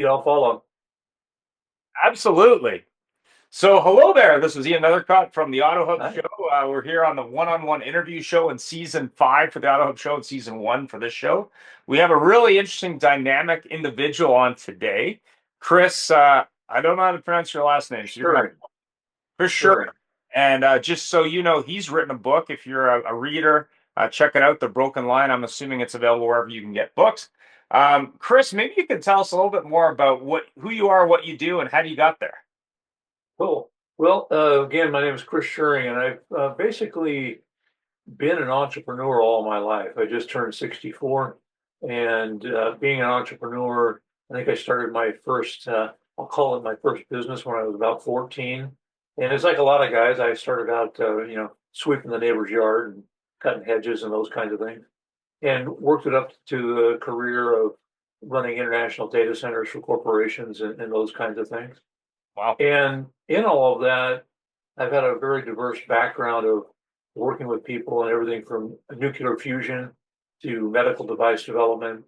I'll follow. Absolutely. So, hello there. This is Ian Nethercott from the AutoHub Hi. show. We're here on the one-on-one interview show in season 5 for the AutoHub show and season 1 for this show. We have a really interesting, dynamic individual on today. Chris, I don't know how to pronounce your last name, so you're gonna have Sure. Chris Schuring. Sure. And just so you know, he's written a book. If you're a reader, check it out, The Broken Line. I'm assuming it's available wherever you can get books. Chris, maybe you can tell us a little bit more about who you are, what you do, and how you got there. Cool. Well, again, my name is Chris Schuring, and I've basically been an entrepreneur all my life. I just turned 64, and being an entrepreneur, I think I started my first, I'll call it my first business when I was about 14. And it's like a lot of guys, I started out, sweeping the neighbor's yard and cutting hedges and those kinds of things, and worked it up to the career of running international data centers for corporations and those kinds of things. Wow. And in all of that, I've had a very diverse background of working with people and everything from nuclear fusion to medical device development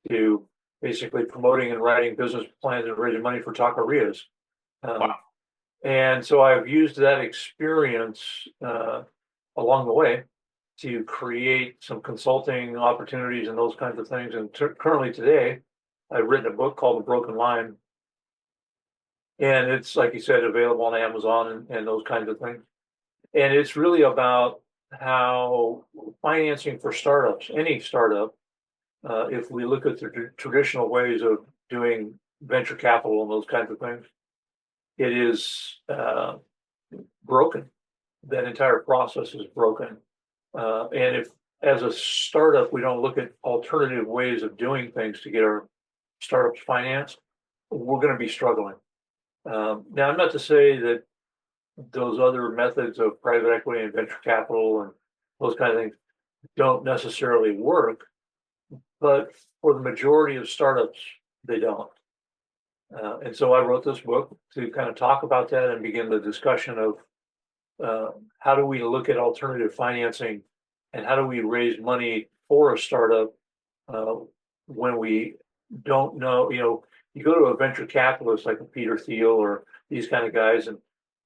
to basically promoting and writing business plans and raising money for taquerias. Um, Wow. and so I've used that experience along the way to create some consulting opportunities and those kinds of things. And currently today, I've written a book called The Broken Line, and it's, like you said, available on Amazon and those kinds of things. And it's really about how financing for startups, any startup, if we look at the traditional ways of doing venture capital and those kinds of things, it is broken. That entire process is broken. And if, as a startup, we don't look at alternative ways of doing things to get our startups financed, we're going to be struggling. Now, I'm not to say that those other methods of private equity and venture capital and those kind of things don't necessarily work, but for the majority of startups, they don't. And so I wrote this book to kind of talk about that and begin the discussion of how do we look at alternative financing and how do we raise money for a startup uh, when we don't know, you go to a venture capitalist like a Peter Thiel or these kind of guys, and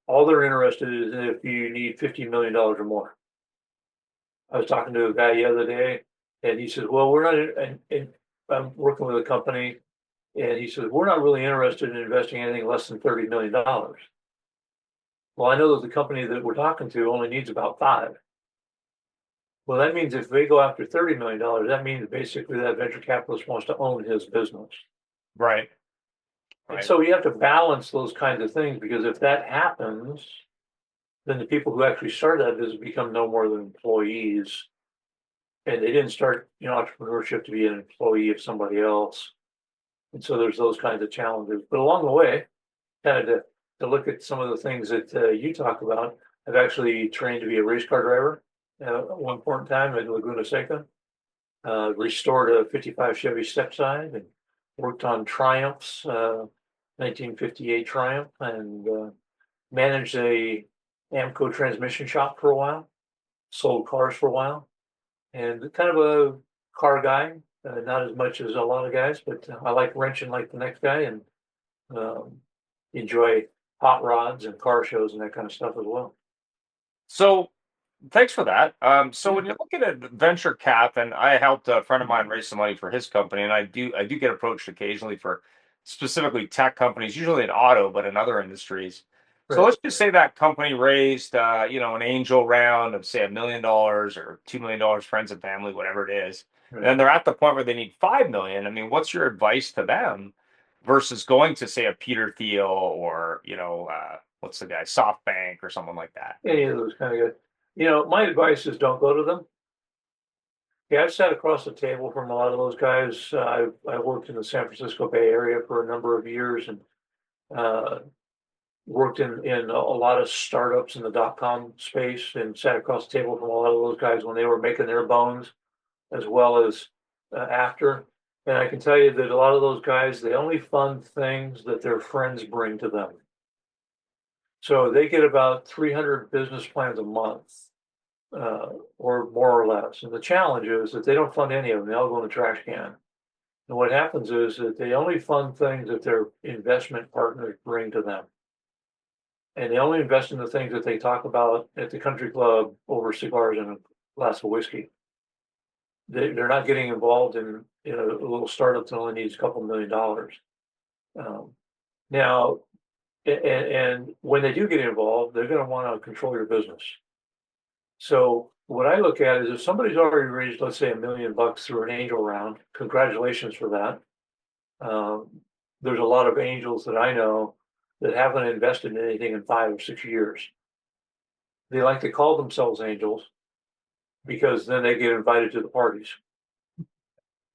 all they're interested in is if you need $50 million or more. I was talking to a guy the other day, and he says, well, we're not, I'm working with a company, and he says, we're not really interested in investing anything less than $30 million. Well, I know that the company that we're talking to only needs about five. Well, that means if they go after $30 million, that means basically that venture capitalist wants to own his business. Right. And Right. so you have to balance those kinds of things, because if that happens, then the people who actually started that business become no more than employees. And they didn't start, entrepreneurship to be an employee of somebody else. And so there's those kinds of challenges. But along the way, kind of to look at some of the things that you talk about, I've actually trained to be a race car driver at one point in time in Laguna Seca. Restored a 55 Chevy stepside and worked on Triumphs, 1958 Triumph, and managed a Amco transmission shop for a while, sold cars for a while, and kind of a car guy, not as much as a lot of guys, but I like wrenching like the next guy, and um, enjoy hot rods and car shows and that kind of stuff as well. So thanks for that. So Yeah. when you're looking at venture cap, and I helped a friend of mine raise some money for his company, and I do get approached occasionally for specifically tech companies, usually in auto, but in other industries. So Right. let's just say that company raised, an angel round of say $1 million or $2 million, friends and family, whatever it is, and Right. then they're at the point where they need 5 million. I mean, what's your advice to them versus going to say a Peter Thiel or what's the guy, SoftBank or someone like that? Any of those kind of guys. My advice is don't go to them. Yeah, I've sat across the table from a lot of those guys. I worked in the San Francisco Bay Area for a number of years, and uh, worked in a lot of startups in the dot-com space, and sat across the table from a lot of those guys when they were making their bones, as well as after. And I can tell you that a lot of those guys, they only fund things that their friends bring to them. So they get about 300 business plans a month, or more or less. And the challenge is that they don't fund any of them. They all go in the trash can. And what happens is that they only fund things that their investment partners bring to them. And they only invest in the things that they talk about at the country club over cigars and a glass of whiskey. They're not getting involved in a little startup that only needs a couple $1 million. Um, now, and when they do get involved, they're going to want to control your business. So what I look at is if somebody's already raised, let's say, $1 million through an angel round, congratulations for that. Um, there's a lot of angels that I know that haven't invested in anything in 5 or 6 years. They like to call themselves angels because then they get invited to the parties.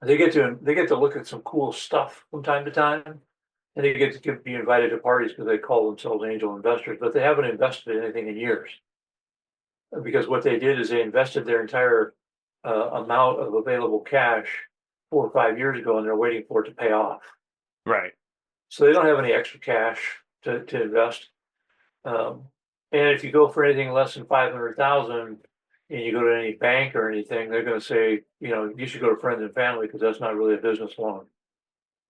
They get to look at some cool stuff from time to time, and they get to be invited to parties because they call themselves angel investors, but they haven't invested in anything in years. Because what they did is they invested their entire amount of available cash 4 or 5 years ago, and they're waiting for it to pay off. Right. So they don't have any extra cash to invest. Um, and if you go for anything less than 500,000 and you go to any bank or anything, they're going to say, you should go to friends and family because that's not really a business loan.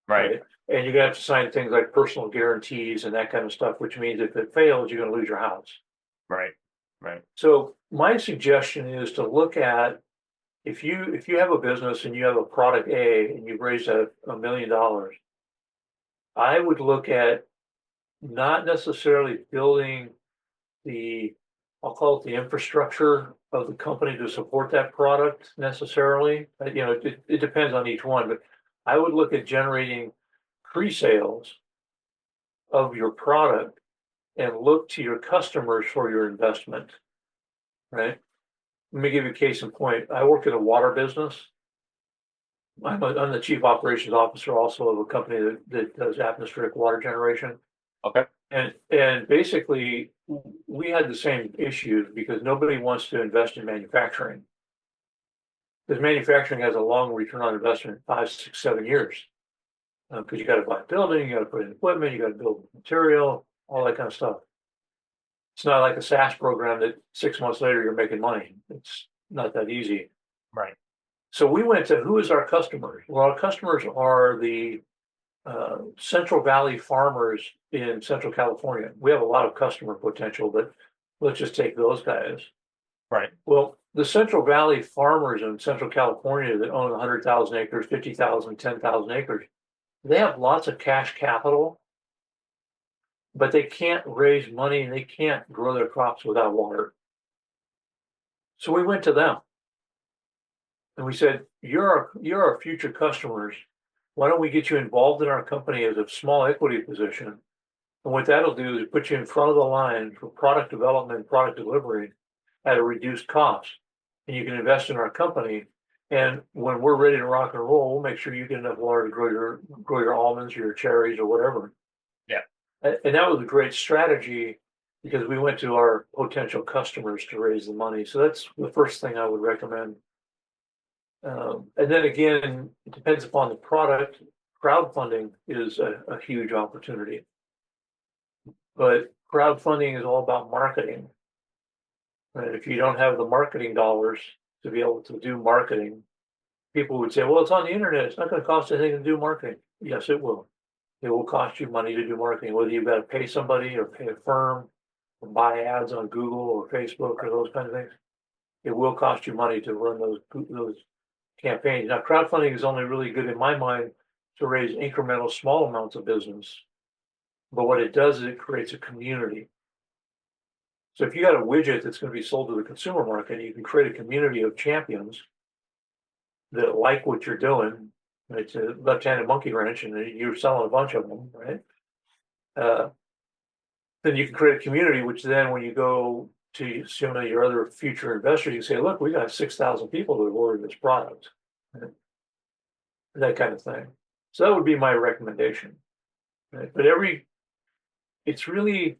Right. Right. And you're going to have to sign things like personal guarantees and that kind of stuff, which means if it fails, you're going to lose your house. Right. Right. So my suggestion is to look at if you have a business and you have a product A and you've raised $1 million, I would look at not necessarily building I'll call it the infrastructure of the company to support that product necessarily. It depends on each one, but I would look at generating pre-sales of your product and look to your customers for your investment, right? Let me give you a case in point. I work in a water business. I'm the chief operations officer also of a company that does atmospheric water generation. Okay. And basically, we had the same issue because nobody wants to invest in manufacturing. Because manufacturing has a long return on investment, 5, 6, 7 years. Because you got to buy a building, you got to put in equipment, you got to build material, all that kind of stuff. It's not like a SaaS program that 6 months later you're making money. It's not that easy. Right. So we went to who is our customers? Well, our customers are the Central Valley farmers in Central California. We have a lot of customer potential, but let's just take those guys. Right. Well, the Central Valley farmers in Central California that own 100,000 acres, 50,000, 10,000 acres, they have lots of cash capital, but they can't raise money and they can't grow their crops without water. So we went to them and we said, you're our future customers. Why don't we get you involved in our company as a small equity position? And what that'll do is put you in front of the line for product development, product delivery at a reduced cost. And you can invest in our company. And when we're ready to rock and roll, we'll make sure you get enough water to grow your almonds or your cherries or whatever. Yeah. And that was a great strategy because we went to our potential customers to raise the money. So that's the first thing I would recommend. And then again, it depends upon the product. Crowdfunding is a huge opportunity. But crowdfunding is all about marketing. And if you don't have the marketing dollars to be able to do marketing, people would say, well, it's on the internet. It's not going to cost anything to do marketing. Yes, it will. It will cost you money to do marketing, whether you've got to pay somebody or pay a firm or buy ads on Google or Facebook or those kind of things. It will cost you money to run those campaigns. Now, crowdfunding is only really good in my mind to raise incremental small amounts of business. But what it does is it creates a community. So if you got a widget that's going to be sold to the consumer market, you can create a community of champions that like what you're doing. It's a left-handed monkey wrench, and you're selling a bunch of them, right? Then you can create a community, which then when you go to some of your other future investors, you say, look, we got 6,000 people that have ordered this product, right? That kind of thing. So that would be my recommendation. Right? But it's really,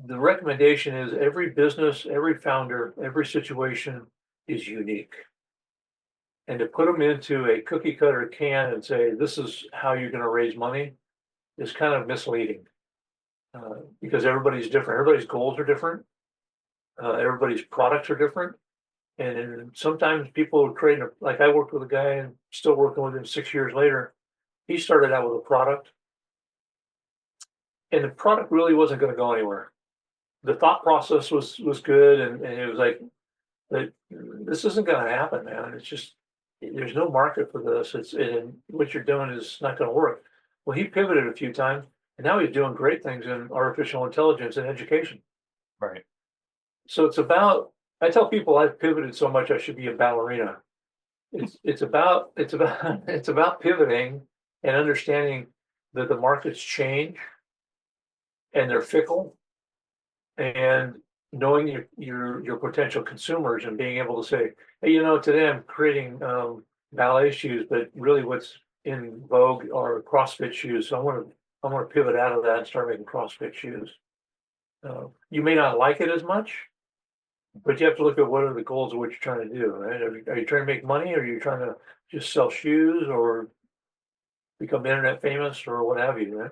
the recommendation is every business, every founder, every situation is unique. And to put them into a cookie cutter can and say, this is how you're going to raise money is kind of misleading. Because everybody's different. Everybody's goals are different. Everybody's products are different. And sometimes people would create like I worked with a guy and still working with him 6 years later. He started out with a product, and the product really wasn't going to go anywhere. The thought process was good, and it was like, but this isn't going to happen, man. It's just there's no market for this. And what you're doing is not going to work. Well, he pivoted a few times, and now he's doing great things in artificial intelligence and education. Right. So it's about. I tell people I've pivoted so much I should be a ballerina. It's about it's about pivoting and understanding that the markets change and they're fickle, and knowing your potential consumers and being able to say, hey, today I'm creating ballet shoes, but really what's in vogue are CrossFit shoes. So I want to pivot out of that and start making CrossFit shoes. You may not like it as much, but you have to look at what are the goals of what you're trying to do, right? Are you trying to make money, or are you trying to just sell shoes or become internet famous or what have you, right?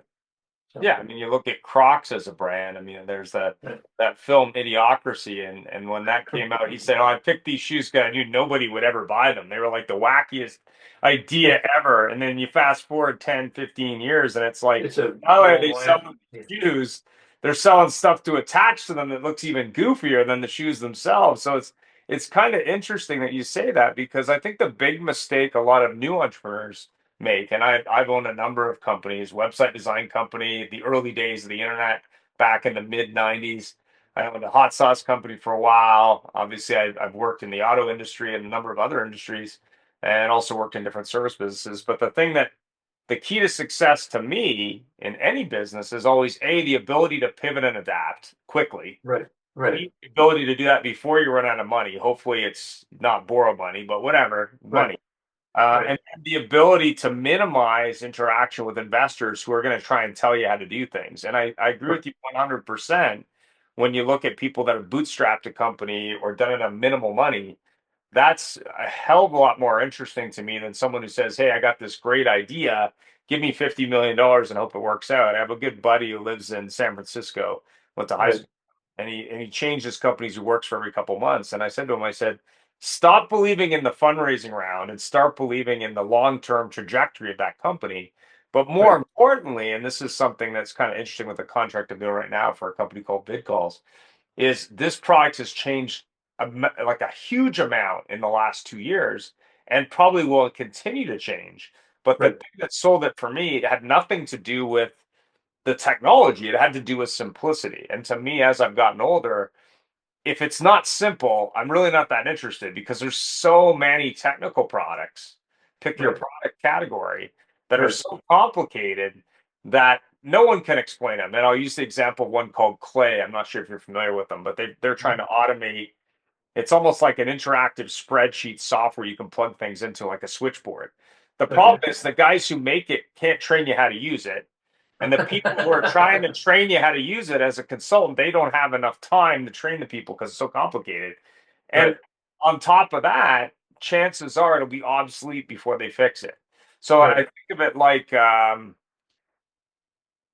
So, Yeah, I mean, you look at Crocs as a brand. I mean, there's right, that film Idiocracy, and when that came out, he said, "Oh, I picked these shoes because I knew nobody would ever buy them. They were like the wackiest idea ever." And then you fast forward 10, 15 years, and it's like, it's a not only are they whirlwind. selling shoes, they're selling stuff to attach to them that looks even goofier than the shoes themselves. So it's kind of interesting that you say that, because I think the big mistake a lot of new entrepreneurs make. And I've owned a number of companies, website design company, the early days of the internet back in the mid 90s. I owned a hot sauce company for a while. Obviously, I've worked in the auto industry and a number of other industries, and also worked in different service businesses. But the key to success to me in any business is always A, the ability to pivot and adapt quickly. Right, right, B, the ability to do that before you run out of money. Hopefully, it's not borrow money, but whatever, right, money, right. and the ability to minimize interaction with investors who are going to try and tell you how to do things. And I agree Right. with you 100% when you look at people that have bootstrapped a company or done it on minimal money. That's a hell of a lot more interesting to me than someone who says, "Hey, I got this great idea. Give me $50 million and hope it works out." I have a good buddy who lives in San Francisco, went to high Right. school, and he changed his companies. He works for every couple months. And I said to him, I said, stop believing in the fundraising round and start believing in the long-term trajectory of that company. But more Right. importantly, and this is something that's kind of interesting with the contract I'm doing right now for a company called VidCalls, is this product has changed like a huge amount in the last 2 years, and probably will continue to change. But the Right. thing that sold it for me, it had nothing to do with the technology. It had to do with simplicity. And to me, as I've gotten older, if it's not simple, I'm really not that interested, because there's so many technical products, pick your Right. product category, that are Right. so complicated that no one can explain them. And I'll use the example of one called Clay. I'm not sure if you're familiar with them, but they're trying Mhm. to automate. It's almost like an interactive spreadsheet software you can plug things into, like a switchboard. The problem Okay. is the guys who make it can't train you how to use it. And the people who are trying to train you how to use it as a consultant, they don't have enough time to train the people because it's so complicated. And Right. on top of that, chances are it'll be obsolete before they fix it. So I Right. think of it like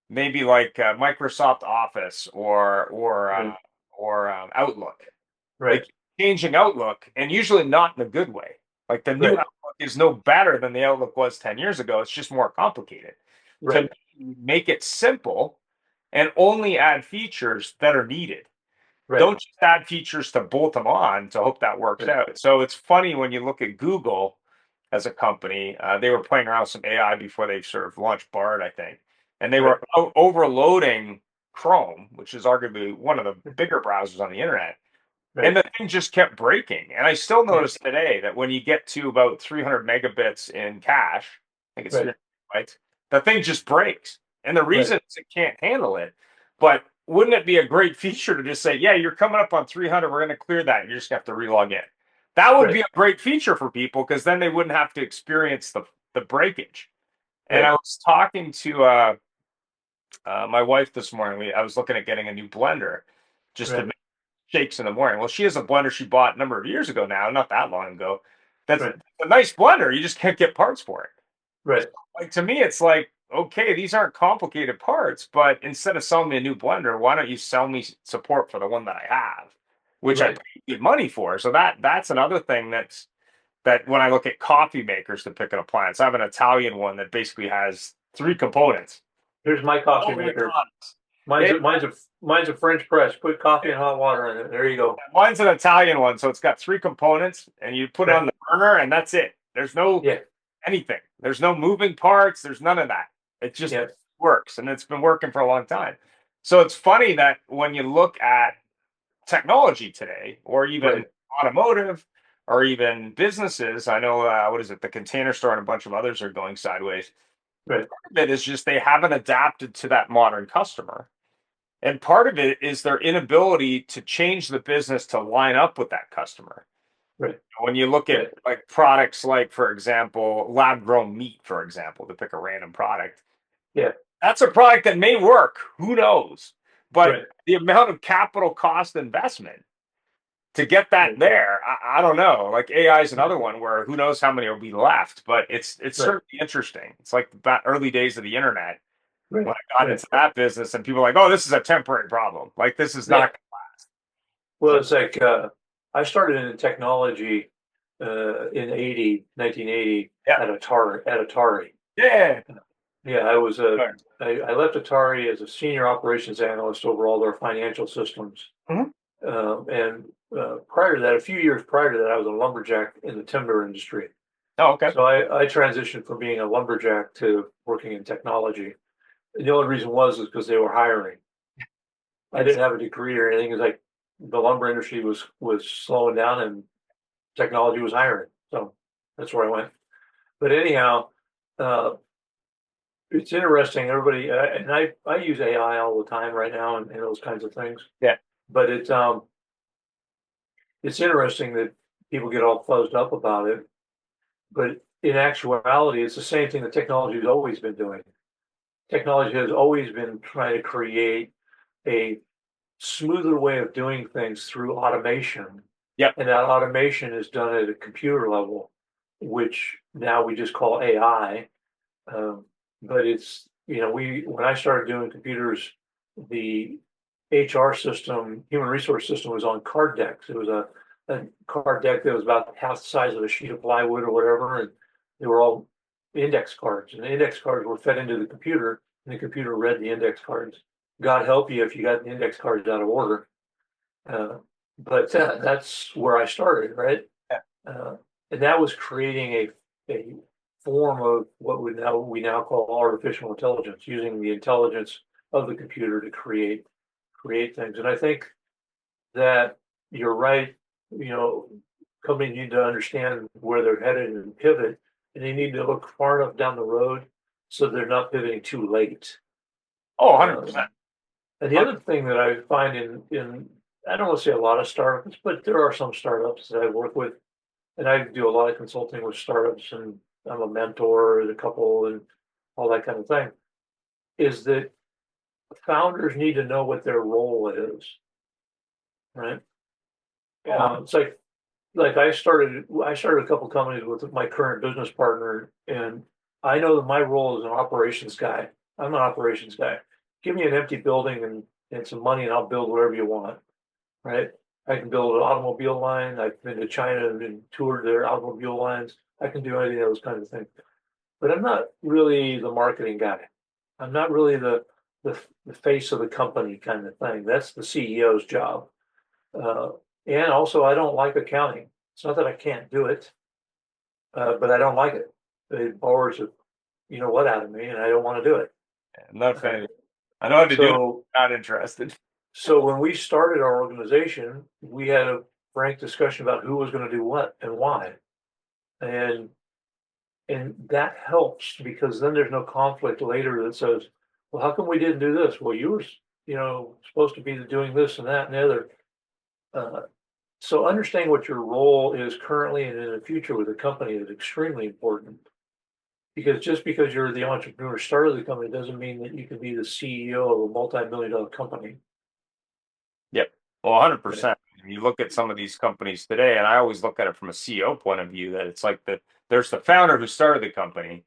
maybe like Microsoft Office Right. or Outlook. Right. Like, changing Outlook, and usually not in a good way. Like, the new Right. Outlook is no better than the Outlook was 10 years ago. It's just more complicated. To Right. me, make it simple and only add features that are needed. Right. Don't just add features to bolt them on to hope that works Right. out. So it's funny when you look at Google as a company, they were playing around with some AI before they sort of launched Bard, I think. And they Right. were overloading Chrome, which is arguably one of the bigger browsers on the internet, and Right. the thing just kept breaking. And I still Yeah. notice today that when you get to about 300 megabits in cache, I think it's Right. 300 bytes, the thing just breaks. And the Right. reason is it can't handle it. But wouldn't it be a great feature to just say, yeah, you're coming up on 300, we're going to clear that. You just have to relog in. That would be Right. a great feature for people, because then they wouldn't have to experience the breakage. And I Right. was talking to my wife this morning. I was looking at getting a new blender just to Right. shakes in the morning. Well, she has a blender she bought a number of years ago now, not that long ago. That's Right. a nice blender. You just can't get parts for it. Right. Like, to me, it's like, okay, these aren't complicated parts, but instead of selling me a new blender, why don't you sell me support for the one that I have? which I right. pay good money for. So that's another thing that when I look at coffee makers to pick an appliance, I have an Italian one that basically has three components. Here's my coffee All maker. electronics. Mine's Yeah, a, mine's a, mine's a French press. Put coffee and hot water in it. There you go. mine's an Italian one, so it's got three components, and you put it Right. on the burner, and that's it. There's no Yeah. anything. There's no moving parts. There's none of that. It just Yeah. works, and it's been working for a long time. So it's funny that when you look at technology today, or even Right. automotive, or even businesses, I know what is it, the Container Store and a bunch of others are going sideways. Right. Part of it is just they haven't adapted to that modern customer. And part of it is their inability to change the business to line up with that customer. Right. When you look at Right. like products like, for example, lab grown meat, for example, to pick a random product, Yeah. that's a product that may work. Who knows? But Right. the amount of capital cost investment to get that Right. there, I don't know. Like AI is another one where who knows how many will be left, but it's Right. certainly interesting. It's like the early days of the internet Right. when I got Right. into that business, and people are like, "Oh, this is a temporary problem. Like this is Yeah. not." Well, So it's like I started in technology in 1980 yeah, at Atari. yeah, Yeah, I was a sure. I left Atari as a senior operations analyst over all their financial systems. Mhm. And prior to that, a few years prior to that, I was a lumberjack in the timber industry. Oh, okay. So I transitioned from being a lumberjack to working in technology. And the only reason was because they were hiring. I didn't have a degree or anything. It's like the lumber industry was slowing down and technology was hiring. So that's where I went. But anyhow, uh, it's interesting. Everybody and I use AI all the time right now and those kinds of things. Yeah. But it's interesting that people get all fuzzed up about it. But in actuality, it's the same thing that technology has always been doing. Technology has always been trying to create a smoother way of doing things through automation. Yep. And that automation is done at a computer level, which now we just call AI. Um, but it's, when I started doing computers, the HR system, human resource system was on card decks. It was a card deck that was about half the size of a sheet of plywood or whatever. And they were all index cards. And the index cards were fed into the computer, and the computer read the index cards. God help you if you got the index cards out of order. Uh, but that's where I started, right? Yeah. Uh, and that was creating a form of what we now call artificial intelligence, using the intelligence of the computer to create things. And I think that you're right. You know, companies need to understand where they're headed and pivot, and they need to look far enough down the road so they're not pivoting too late. Oh, Um, 100%. and the other thing that I find in I don't want to say a lot of startups, but there are some startups that I work with, and I do a lot of consulting with startups, and I'm a mentor to a couple and all that kind of thing. Is that founders need to know what their role is, right? Oh, It's like I started a couple companies with my current business partner, and I know that my role is an operations guy. I'm an operations guy. Give me an empty building and some money, and I'll build whatever you want. Right? I can build an automobile line. I've been to China and toured their automobile lines. I can do any of those kinds of things. But I'm not really the marketing guy. I'm not really the, the face of the company kind of thing. That's the CEO's job. Uh, and also, I don't like accounting. It's not that I can't do it, but I don't like it. It bores the what out of me, and I don't want to do it. I'm not a Uh, fan. I know how to do it. so Not interested. So when we started our organization, we had a frank discussion about who was going to do what and why. And and that helps because then there's no conflict later that says, well, how come we didn't do this? Well, you were, supposed to be doing this and that and the other. Uh, so understanding what your role is currently and in the future with the company is extremely important. Because just because you're the entrepreneur started the company doesn't mean that you can be the CEO of a multi-million dollar company. Yep. Well, Right. 100%. You look at some of these companies today, and I always look at it from a CEO point of view that it's like there's the founder who started the company.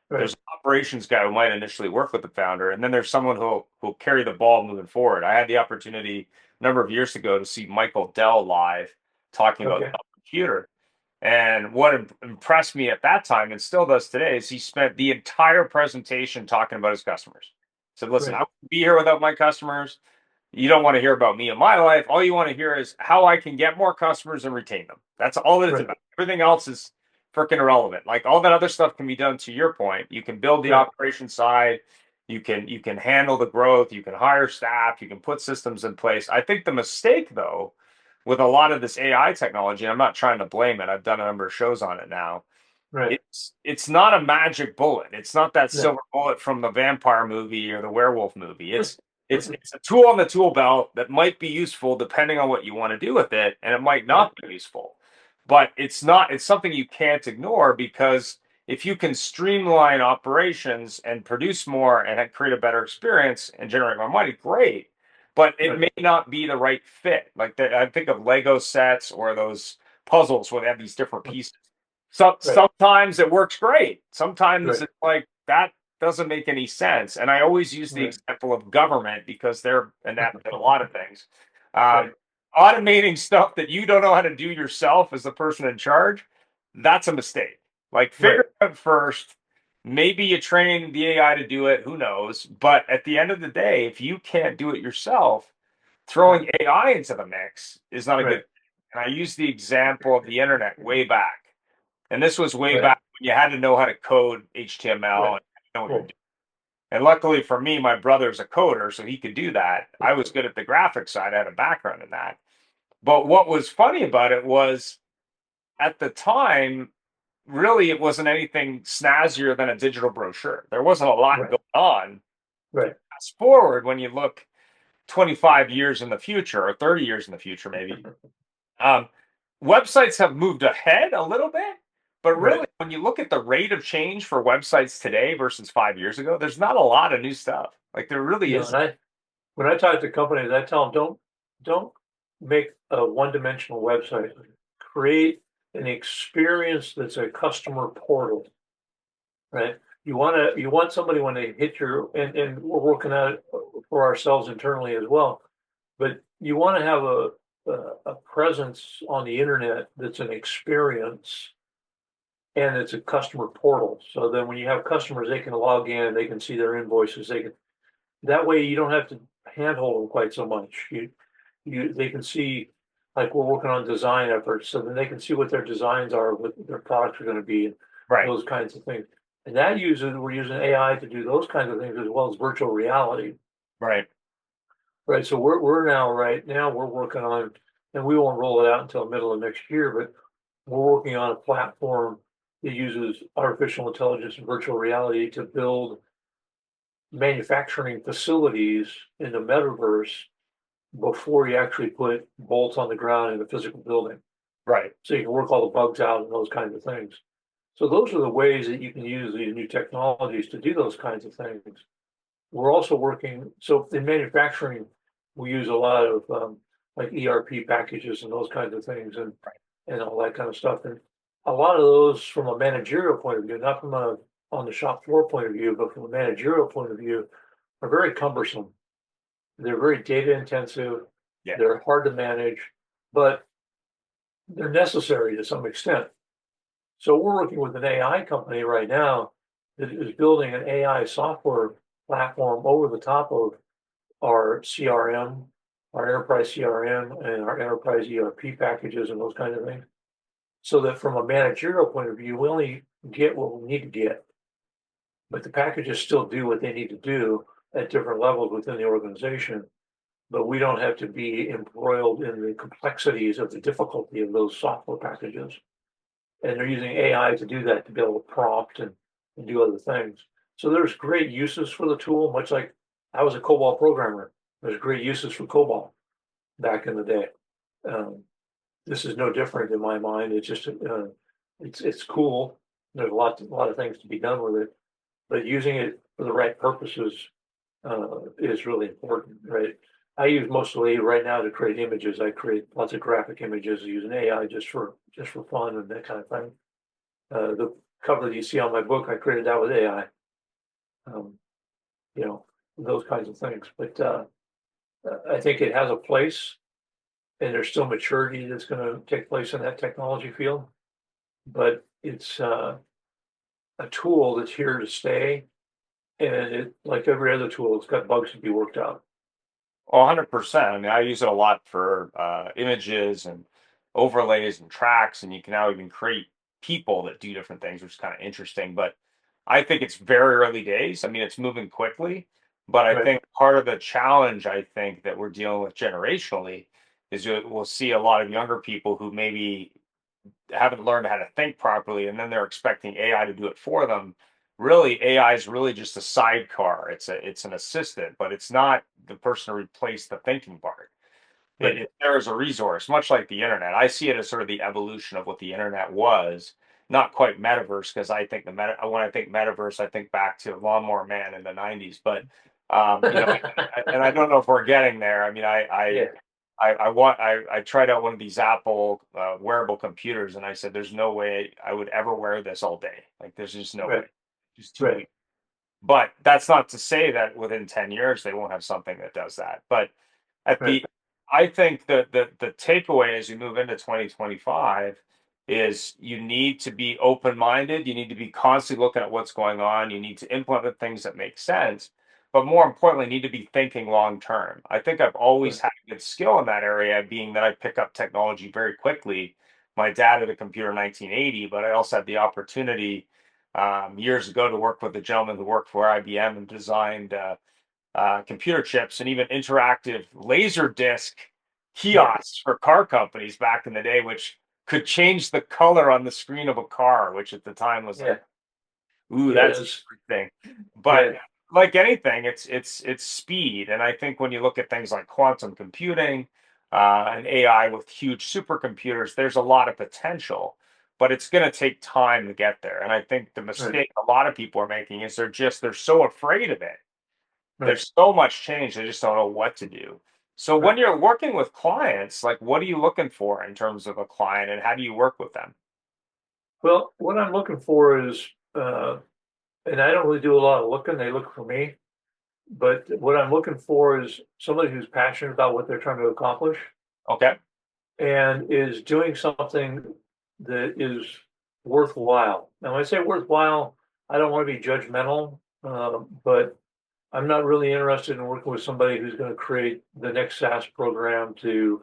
There's Right. an operations guy who might initially work with the founder, and then there's someone who'll carry the ball moving forward. I had the opportunity a number of years ago to see Michael Dell live talking about Okay. the computer. And what impressed me at that time and still does today is he spent the entire presentation talking about his customers. He said, listen, I Right. wouldn't be here without my customers. You don't want to hear about me and my life. All you want to hear is how I can get more customers and retain them. That's all that it's Right. about. Everything else is freaking irrelevant. Like all that other stuff can be done to your point. You can build the Right. operation side, you can handle the growth, you can hire staff, you can put systems in place. I think the mistake though, with a lot of this AI technology, and I'm not trying to blame it. I've done a number of shows on it now. Right. It's not a magic bullet. It's not that No. silver bullet from the vampire movie or the werewolf movie. It's a tool on the tool belt that might be useful depending on what you want to do with it, and it might Right. not be useful. But it's not, it's something you can't ignore because if you can streamline operations and produce more and create a better experience and generate more money, great. But it Right. may not be the right fit. I think of Lego sets or those puzzles where they have these different pieces. So Right. sometimes it works great. Sometimes Right. it's like that doesn't make any sense. And I always use the Right. example of government because they're inept at a lot of things. Um, Right. Automating stuff that you don't know how to do yourself as the person in charge, that's a mistake. Like figure Right. it out first. Maybe you train the AI to do it, who knows? But at the end of the day, if you can't do it yourself, Right. throwing AI into the mix is not a good Right. thing. And I use the example of the internet way back. And this was way Right. back when you had to know how to code HTML Right. and know what you're Well, doing. And luckily for me, my brother's a coder, so he could do that. I was good at the graphics side. I had a background in that. But what was funny about it was at the time, really, it wasn't anything snazzier than a digital brochure. There wasn't a lot right. going on. Right. Fast forward when you look 25 years in the future or 30 years in the future, maybe. Um, Websites have moved ahead a little bit, but Right. really, when you look at the rate of change for websites today versus 5 years ago, there's not a lot of new stuff. Like there really No, is. and when I talk to companies, I tell them don't make a one-dimensional website. Create an experience that's a customer portal, right? You want somebody when they hit your and we're working on it for ourselves internally as well. But you want to have a presence on the internet that's an experience and it's a customer portal. So then when you have customers, they can log in, they can see their invoices, they can that way you don't have to handhold them quite so much. They can see like we're working on design efforts, so then they can see what their designs are, what their products are going to be, and Right, those kinds of things. And that uses we're using AI to do those kinds of things as well as virtual reality. right, Right. So we're now right now we're working on and we won't roll it out until the middle of next year, but we're working on a platform that uses artificial intelligence and virtual reality to build manufacturing facilities in the metaverse before you actually put bolts on the ground in a physical building. right, So you can work all the bugs out and those kinds of things. So those are the ways that you can use these new technologies to do those kinds of things. We're also working, so in manufacturing, we use a lot of like ERP packages and those kinds of things and all that kind of stuff. And a lot of those from a managerial point of view, not from a on the shop floor point of view, but from a managerial point of view, are very cumbersome. They're very data intensive. yeah, They're hard to manage, but they're necessary to some extent. So we're working with an AI company right now that is building an AI software platform over the top of our CRM, our enterprise CRM, and our enterprise ERP packages and those kinds of things. So that from a managerial point of view, we only get what we need to get, but the packages still do what they need to do at different levels within the organization. But we don't have to be embroiled in the complexities of the difficulty of those software packages. And they're using AI to do that to be able to prompt and do other things. So there's great uses for the tool, much like I was a COBOL programmer. There's great uses for COBOL back in the day. Um, this is no different in my mind. It's just it's cool. There's a lot of things to be done with it, but using it for the right purposes is really important, right? I use mostly right now to create images. I create lots of graphic images using AI just for fun and that kind of thing. The cover that you see on my book, I created that with AI. Um, you know, those kinds of things. But I think it has a place, and there's still maturity that's going to take place in that technology field. But it's a tool that's here to stay, and it, like every other tool, it's got bugs to be worked out. 100%. I mean, I use it a lot for images and overlays and tracks, and you can now even create people that do different things, which is kind of interesting. But I think it's very early days. I mean, it's moving quickly, but I Right, think part of the challenge I think that we're dealing with generationally is we'll see a lot of younger people who maybe haven't learned how to think properly, and then they're expecting AI to do it for them. Really, AI is really just a sidecar. It's an assistant, but it's not the person to replace the thinking part. right, It there as a resource, much like the internet. I see it as sort of the evolution of what the internet was, not quite metaverse, because I think when I think metaverse, I think back to Lawnmower Man in the '90s. But and I don't know if we're getting there. I mean, yeah, I tried out one of these Apple wearable computers, and I said, "There's no way I would ever wear this all day. Like, there's just no way. right, Just too right, weak." But that's not to say that within 10 years they won't have something that does that. But at right, the I think that the takeaway as you move into 2025 is you need to be open-minded. You need to be constantly looking at what's going on. You need to implement things that make sense, but more importantly, need to be thinking long term. I think I've always right, had a good skill in that area, being that I pick up technology very quickly. My dad had a computer in 1980, but I also had the opportunity years ago to work with a gentleman who worked for IBM and designed computer chips and even interactive laser disc yeah, kiosks for car companies back in the day, which could change the color on the screen of a car, which at the time was like, yeah, ooh, yeah. that's That's everything. But right, like anything, it's speed. And I think when you look at things like quantum computing and AI with huge supercomputers, there's a lot of potential, but it's going to take time to get there. And I think the right, mistake a lot of people are making is they're so afraid of it. right, There's so much change, they just don't know what to do. So when right. you're working with clients, like what are you looking for in terms of a client and how do you work with them? Well, what I'm looking for is, and I don't really do a lot of looking. They look for me. But what I'm looking for is somebody who's passionate about what they're trying to accomplish Okay. and is doing something that is worthwhile. Now, when I say worthwhile, I don't want to be judgmental, but I'm not really interested in working with somebody who's going to create the next SaaS program to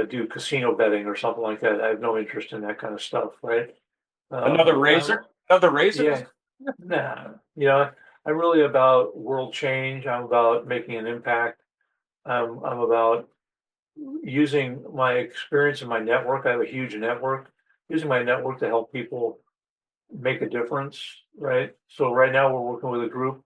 do casino betting or something like that. I have no interest in that kind of stuff, right? Another razor? Another razor? Yeah, nah, I'm really about world change. I'm about making an impact. I'm about using my experience and my network. I have a huge network, using my network to help people make a difference, right? So right now we're working with a group,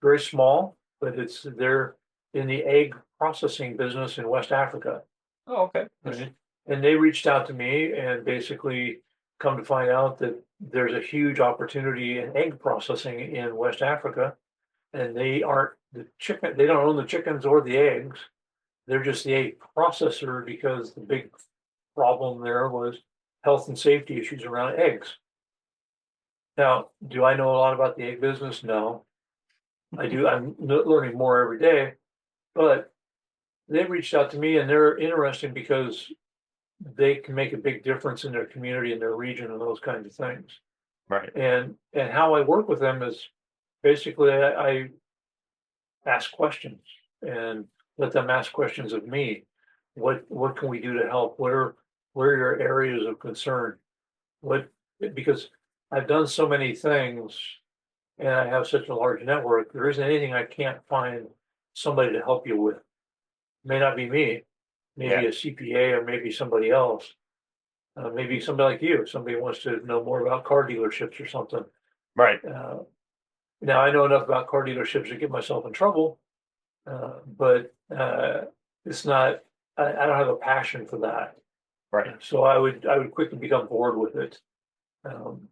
very small, but they're in the egg processing business in West Africa, Oh, okay. right? And they reached out to me and basically come to find out that there's a huge opportunity in egg processing in West Africa, and they aren't the chicken, they don't own the chickens or the eggs. They're just the egg processor because the big problem there was health and safety issues around eggs. Now, do I know a lot about the egg business? No, I do. I'm learning more every day, but they reached out to me and they're interesting because they can make a big difference in their community and their region and those kinds of things. Right. And how I work with them is basically I ask questions and let them ask questions of me. What can we do to help? Where are your areas of concern? What because I've done so many things and I have such a large network, there isn't anything I can't find somebody to help you with. May not be me, Yeah. maybe a CPA or maybe somebody else. Maybe somebody like you, somebody wants to know more about car dealerships or something. Right. Uh, Now I know enough about car dealerships to get myself in trouble, but it's not. I don't have a passion for that, Right. so I would quickly become bored with it. Um,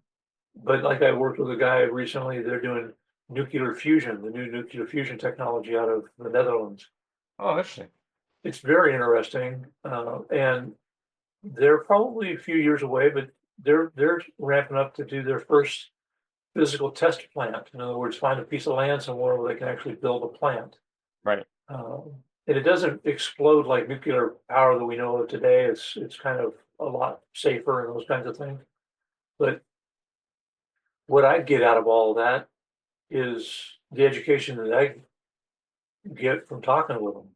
but like I worked with a guy recently, they're doing nuclear fusion, the new nuclear fusion technology out of the Netherlands. Oh, interesting. It's very interesting, and they're probably a few years away, but they're ramping up to do their first physical test plant. In other words, find a piece of land somewhere where they can actually build a plant. Right. And it doesn't explode like nuclear power that we know of today. It's kind of a lot safer and those kinds of things. But what I get out of all of that is the education that I get from talking with them.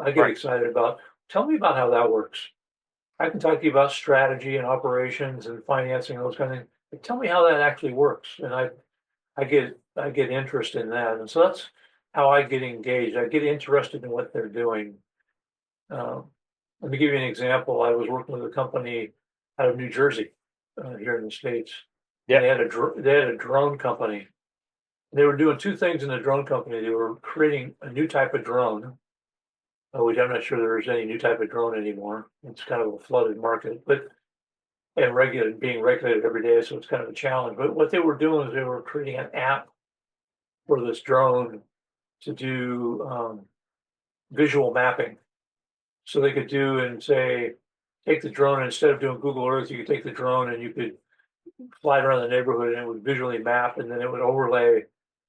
I get Right. excited about, tell me about how that works. I can talk to you about strategy and operations and financing, those kind of things. But tell me how that actually works. And I get interest in that. And so that's how I get engaged. I get interested in what they're doing. Um, Let me give you an example. I was working with a company out of New Jersey, here in the States, and Yeah. they had a drone company. They were doing two things in the drone company. They were creating a new type of drone, which I'm not sure there's any new type of drone anymore. It's kind of a flooded market, but and regulated, being regulated every day, so it's kind of a challenge. But what they were doing is they were creating an app for this drone to do visual mapping. So they could do and say, take the drone, and instead of doing Google Earth, you could take the drone and you could fly it around the neighborhood and it would visually map, and then it would overlay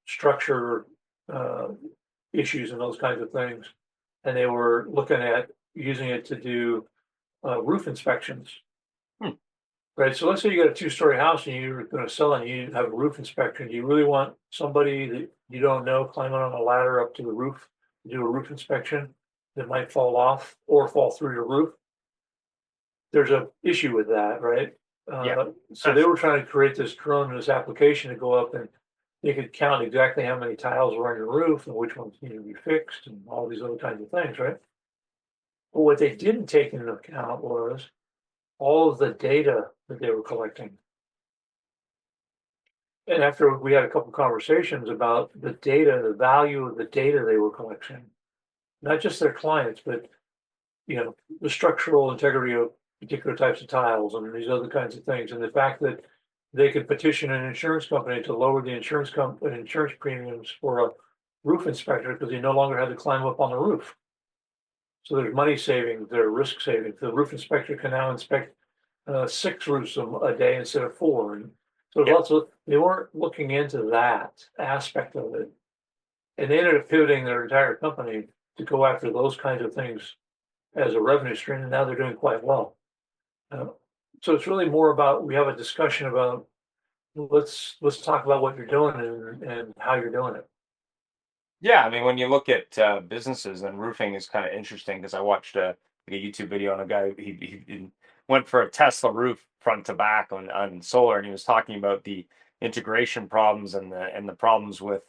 structure uh, issues and those kinds of things. And they were looking at using it to do roof inspections. Hmm. Right. So let's say you got a two-story house and you're going to sell it and you have a roof inspection. Do you really want somebody that you don't know climbing on a ladder up to the roof to do a roof inspection that might fall off or fall through your roof? There's a issue with that, right? Yeah. So they were trying to create this drone and this application to go up and you could count exactly how many tiles were on your roof and which ones need to be fixed and all these other kinds of things, right? But what they didn't take into account was all of the data that they were collecting. And after we had a couple conversations about the data, the value of the data they were collecting, not just their clients, but the structural integrity of particular types of tiles and these other kinds of things, and the fact that they could petition an insurance company to lower the insurance premiums for a roof inspector because they no longer had to climb up on the roof. So there's money savings, there are risk savings. The roof inspector can now inspect six roofs a day instead of four. And so Yeah. they weren't looking into that aspect of it. And they ended up pivoting their entire company to go after those kinds of things as a revenue stream. And now they're doing quite well. Uh, so it's really more about, we have a discussion about, let's talk about what you're doing and how you're doing it. Yeah, I mean, when you look at businesses, and roofing is kind of interesting because I watched like a YouTube video on a guy. He went for a Tesla roof front to back on solar, and he was talking about the integration problems and the problems with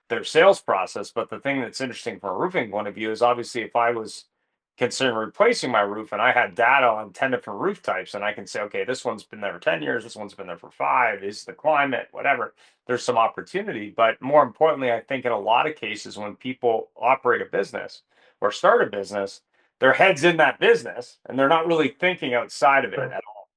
their sales process. But the thing that's interesting from a roofing point of view is obviously if I was considering replacing my roof and I had data on 10 different roof types, and I can say, okay, this one's been there for 10 years, this one's been there for 5, is the climate, whatever, there's some opportunity. But more importantly, I think in a lot of cases, when people operate a business or start a business, their head's in that business and they're not really thinking outside of it Right, at all.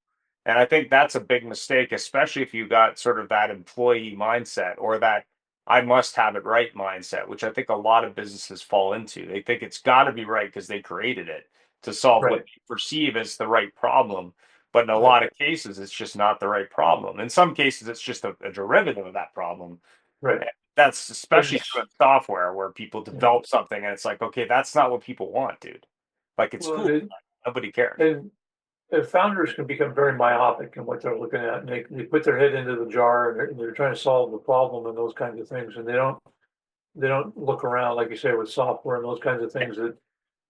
And I think that's a big mistake, especially if you got sort of that employee mindset or that I must have it right mindset, which I think a lot of businesses fall into. They think it's got to be right because they created it to solve what right, they perceive as the right problem. But in a right, lot of cases, it's just not the right problem. In some cases, it's just a derivative of that problem. right. And that's And especially true in software where people develop something and it's like, okay, that's not what people want, dude. Like it's well, cool. Nobody cares. and founders can become very myopic in what they're looking at, and they put their head into the jar and they're trying to solve the problem and those kinds of things, and they don't look around, like you say, with software and those kinds of things, that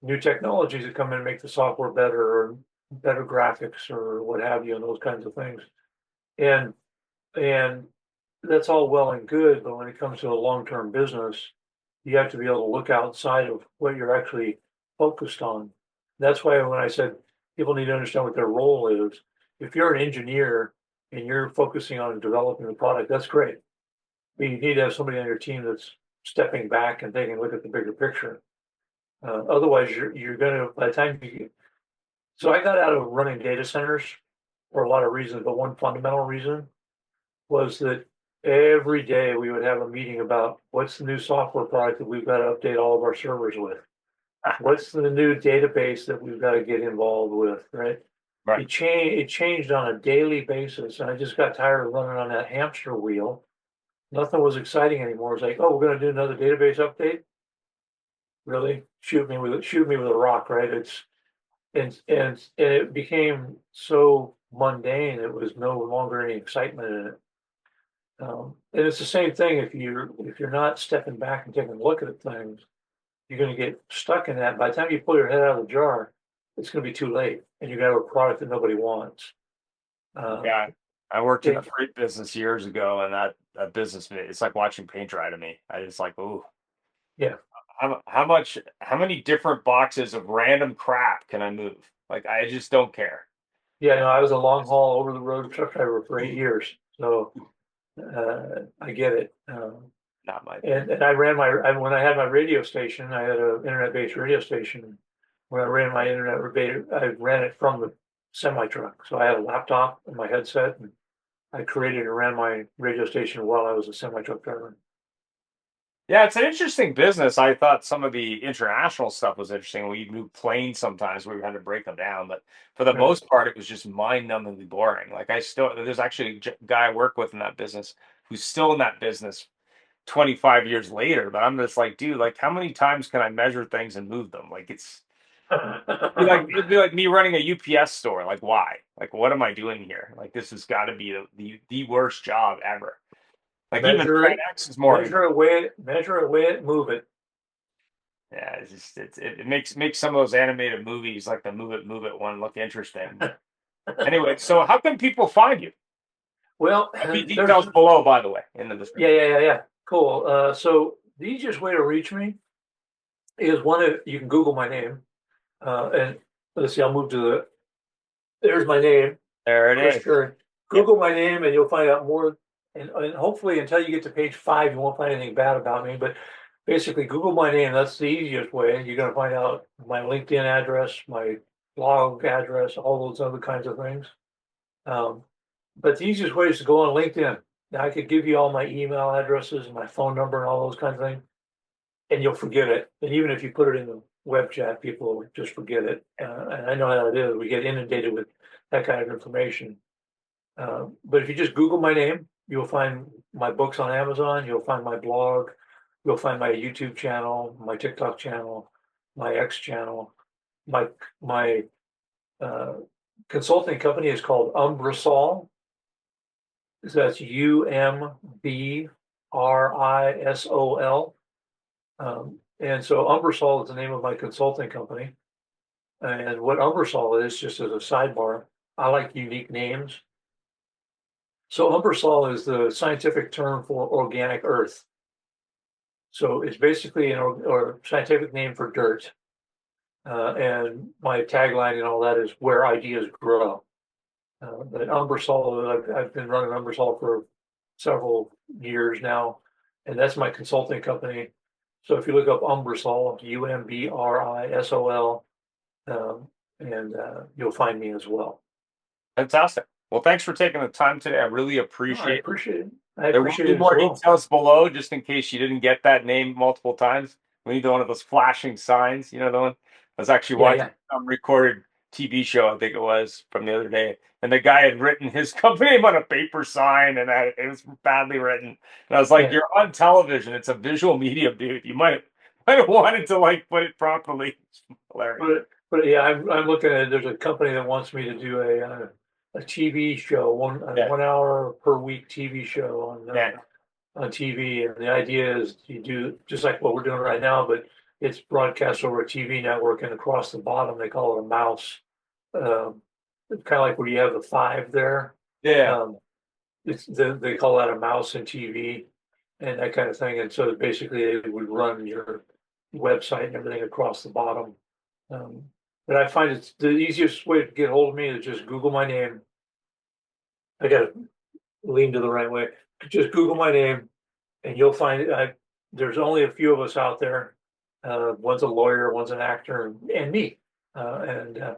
new technologies that come in and make the software better or better graphics or what have you, and those kinds of things. And and that's all well and good, but when it comes to a long-term business, you have to be able to look outside of what you're actually focused on. That's why when I said people need to understand what their role is, if you're an engineer and you're focusing on developing the product, that's great. But you need to have somebody on your team that's stepping back and taking a look at the bigger picture. Otherwise, you're going to, by the time you, so I got out of running data centers for a lot of reasons, but one fundamental reason was that every day we would have a meeting about what's the new software product that we've got to update all of our servers with. What's the new database that we've got to get involved with, right? Right. It changed on a daily basis, and I just got tired of running on that hamster wheel. Nothing was exciting anymore. It's like, oh, we're going to do another database update. really shoot me with a rock, right? It's and it became so mundane. It was no longer any excitement in it. And it's the same thing if you're not stepping back and taking a look at things, you're going to get stuck in that. By the time you pull your head out of the jar, it's going to be too late, and you're going to have a product that nobody wants. Um, Yeah, I worked in the it, freight business years ago, and that business, it's like watching paint dry to me. I just like, ooh, yeah, how many different boxes of random crap can I move? Like, I just don't care. yeah. No, I was a long haul over the road truck driver for 8 years, so I get it. Not my thing. And when I had my radio station, I had an internet-based radio station. When I ran my I ran it from the semi truck. So I had a laptop and my headset, and I created and ran my radio station while I was a semi truck driver. Yeah, it's an interesting business. I thought some of the international stuff was interesting. We moved planes sometimes where we had to break them down, but for the Right. most part, it was just mind-numbingly boring. Like there's actually a guy I work with in that business who's still in that business 25 years later, but I'm just like, dude, like how many times can I measure things and move them? Like it'd be like me running a UPS store. Like why? Like what am I doing here? Like this has got to be the worst job ever. Like even Measure it, FedEx is more. measure it, weigh it, move it. Yeah, it's just it makes some of those animated movies like the Move It one look interesting. But anyway, so how can people find you? Well, There'll be there's details below, by the way, in the description. yeah. Cool. So the easiest way to reach me is you can Google my name, and let's see, I'll move to there's my name, There Chris it is. Schuring. Yeah, Google my name and you'll find out more. And hopefully, until you get to page 5, you won't find anything bad about me. But basically, Google my name. That's the easiest way. You're going to find out my LinkedIn address, my blog address, all those other kinds of things. Um, but the easiest way is to go on LinkedIn. Now, I could give you all my email addresses and my phone number and all those kinds of things, and you'll forget it. And even if you put it in the web chat, people will just forget it. And I know how it is. We get inundated with that kind of information. But if you just Google my name, you'll find my books on Amazon. You'll find my blog. You'll find my YouTube channel, my TikTok channel, my X channel. My uh, consulting company is called Umbrasol. So that's Umbrisol. And so Umbrasol is the name of my consulting company. And what Umbrasol is, just as a sidebar, I like unique names. So Umbrasol is the scientific term for organic earth. So it's basically or scientific name for dirt. And my tagline and all that is where ideas grow. But Umbrasol, I've been running Umbrasol for several years now, and that's my consulting company. So if you look up Umbrasol, Umbrisol, and you'll find me as well. fantastic. Well, thanks for taking the time today. I really No, I appreciate it. appreciate it. I There will appreciate be it as more well. details below, just in case you didn't get that name multiple times. We need one of those flashing signs. You know the one. I was actually Yeah, watching yeah, some recorded TV show, I think it was from the other day, and the guy had written his company name on a paper sign, and it was badly written. And I was like, yeah. "You're on television. It's a visual medium, dude. You might have wanted to like put it properly." It's hilarious. But yeah, I'm looking at it. There's a company that wants me to do a TV show, Yeah, 1 hour per week TV show yeah. on TV, and the idea is you do just like what we're doing right now, but it's broadcast over a TV network, and across the bottom they call it a mouse. Um, it's kind of like where you have the 5 there. Yeah. Um, they call that a mouse in TV and that kind of thing. And so basically, it would run your website and everything across the bottom. Um, but I find it's the easiest way to get hold of me is just Google my name. I got to lean to the right way. Just Google my name, and you'll find there's only a few of us out there. One's a lawyer, one's an actor, and me. And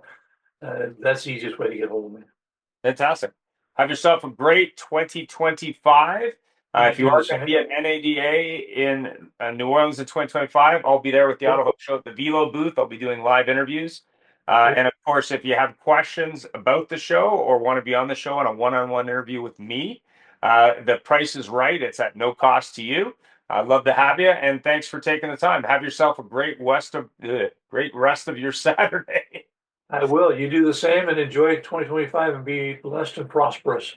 That's the easiest way to get hold of me. Fantastic. Have yourself a great 2025. You If you do the are going to be same. at NADA in New Orleans in 2025, I'll be there with the Cool. AutoHub show at the Velo booth. I'll be doing live interviews. Cool. And of course, if you have questions about the show or want to be on the show on a one-on-one interview with me, the price is right. It's at no cost to you. I'd love to have you, and thanks for taking the time. Have yourself a great rest of your Saturday. I will. You do the same and enjoy 2025 and be blessed and prosperous.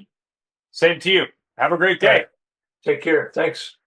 Same to you. Have a great All day. right. Take care. Thanks.